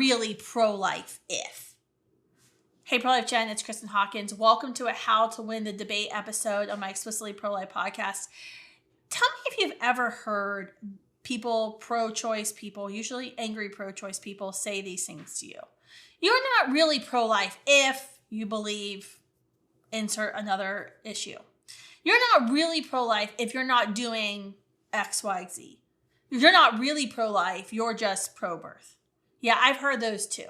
really pro-life if. Hey, Pro-Life Jen, it's Kristan Hawkins. Welcome to a How to Win the Debate episode of my Explicitly Pro-Life podcast. Tell me if you've ever heard people, pro-choice people, usually angry pro-choice people, say these things to you. You're not really pro-life if you believe, insert another issue. You're not really pro-life if you're not doing X, Y, Z. You're not really pro-life, you're just pro-birth. Yeah, I've heard those too.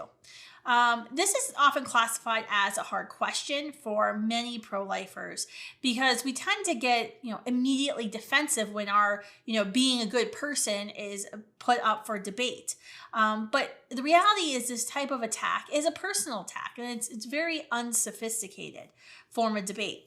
This is often classified as a hard question for many pro-lifers because we tend to get, immediately defensive when our, being a good person is put up for debate. But the reality is this type of attack is a personal attack, and it's very unsophisticated form of debate.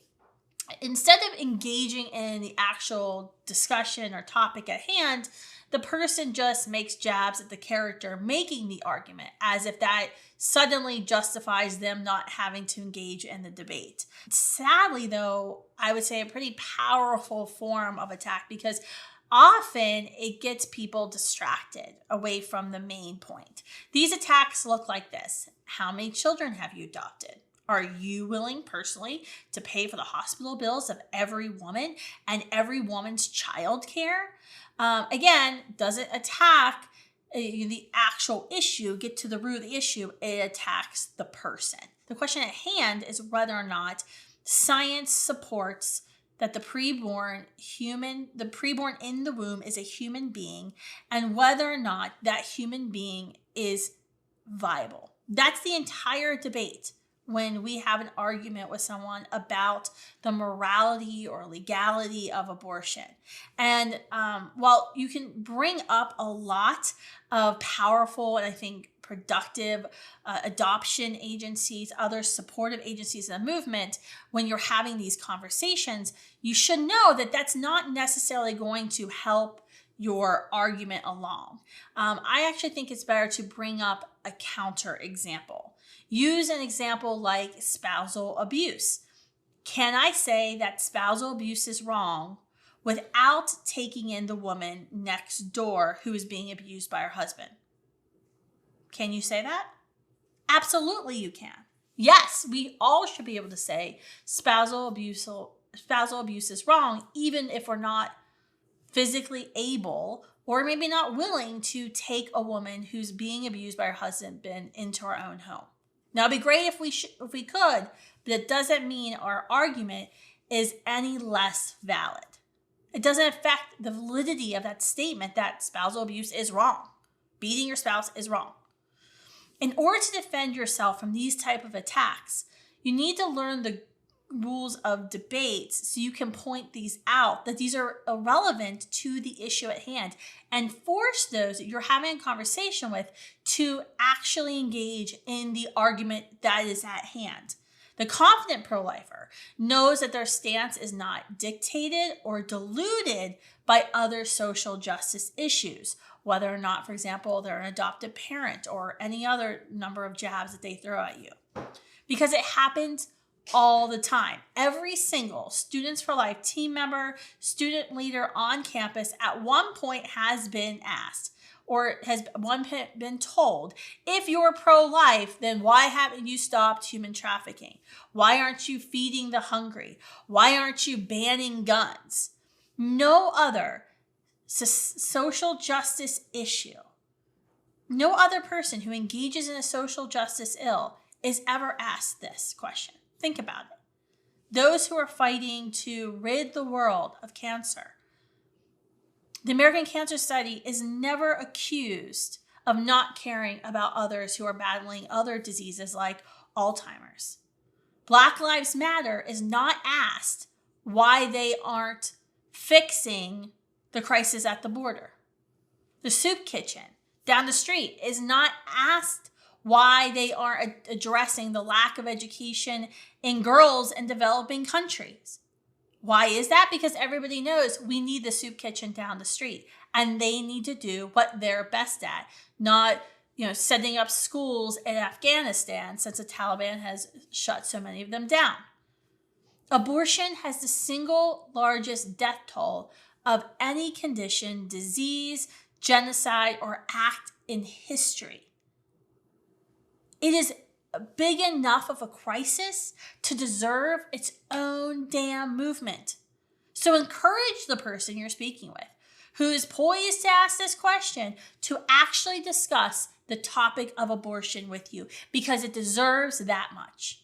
Instead of engaging in the actual discussion or topic at hand, the person just makes jabs at the character making the argument as if that suddenly justifies them not having to engage in the debate. Sadly, though, I would say a pretty powerful form of attack because often it gets people distracted away from the main point. These attacks look like this. How many children have you adopted? Are you willing personally to pay for the hospital bills of every woman and every woman's child care? Again, doesn't attack the actual issue, get to the root of the issue. It attacks the person. The question at hand is whether or not science supports that the preborn in the womb is a human being and whether or not that human being is viable. That's the entire debate when we have an argument with someone about the morality or legality of abortion. And while you can bring up a lot of powerful and I think productive adoption agencies, other supportive agencies in the movement, when you're having these conversations, you should know that that's not necessarily going to help your argument along. I actually think it's better to bring up a counter example. Use an example like spousal abuse. Can I say that spousal abuse is wrong without taking in the woman next door who is being abused by her husband? Can you say that? Absolutely you can. Yes, we all should be able to say spousal abuse is wrong, even if we're not physically able or maybe not willing to take a woman who's being abused by her husband into our own home. Now, it'd be great if we could, but it doesn't mean our argument is any less valid. It doesn't affect the validity of that statement that spousal abuse is wrong. Beating your spouse is wrong. In order to defend yourself from these type of attacks, you need to learn the rules of debates so you can point these out, that these are irrelevant to the issue at hand, and force those that you're having a conversation with to actually engage in the argument that is at hand. The confident pro-lifer knows that their stance is not dictated or diluted by other social justice issues, whether or not, for example, they're an adopted parent or any other number of jabs that they throw at you. Because it happens all the time. Every single Students for Life team member, student leader on campus at one point has been asked or has been told, if you're pro-life, then why haven't you stopped human trafficking? Why aren't you feeding the hungry? Why aren't you banning guns? No other social justice issue, no other person who engages in a social justice ill is ever asked this question. Think about it. Those who are fighting to rid the world of cancer. The American Cancer Society is never accused of not caring about others who are battling other diseases like Alzheimer's. Black Lives Matter is not asked why they aren't fixing the crisis at the border. The soup kitchen down the street is not asked why they aren't addressing the lack of education in girls in developing countries. Why is that? Because everybody knows we need the soup kitchen down the street and they need to do what they're best at, not setting up schools in Afghanistan since the Taliban has shut so many of them down. Abortion has the single largest death toll of any condition, disease, genocide, or act in history. It is big enough of a crisis to deserve its own damn movement. So encourage the person you're speaking with who is poised to ask this question to actually discuss the topic of abortion with you, because it deserves that much.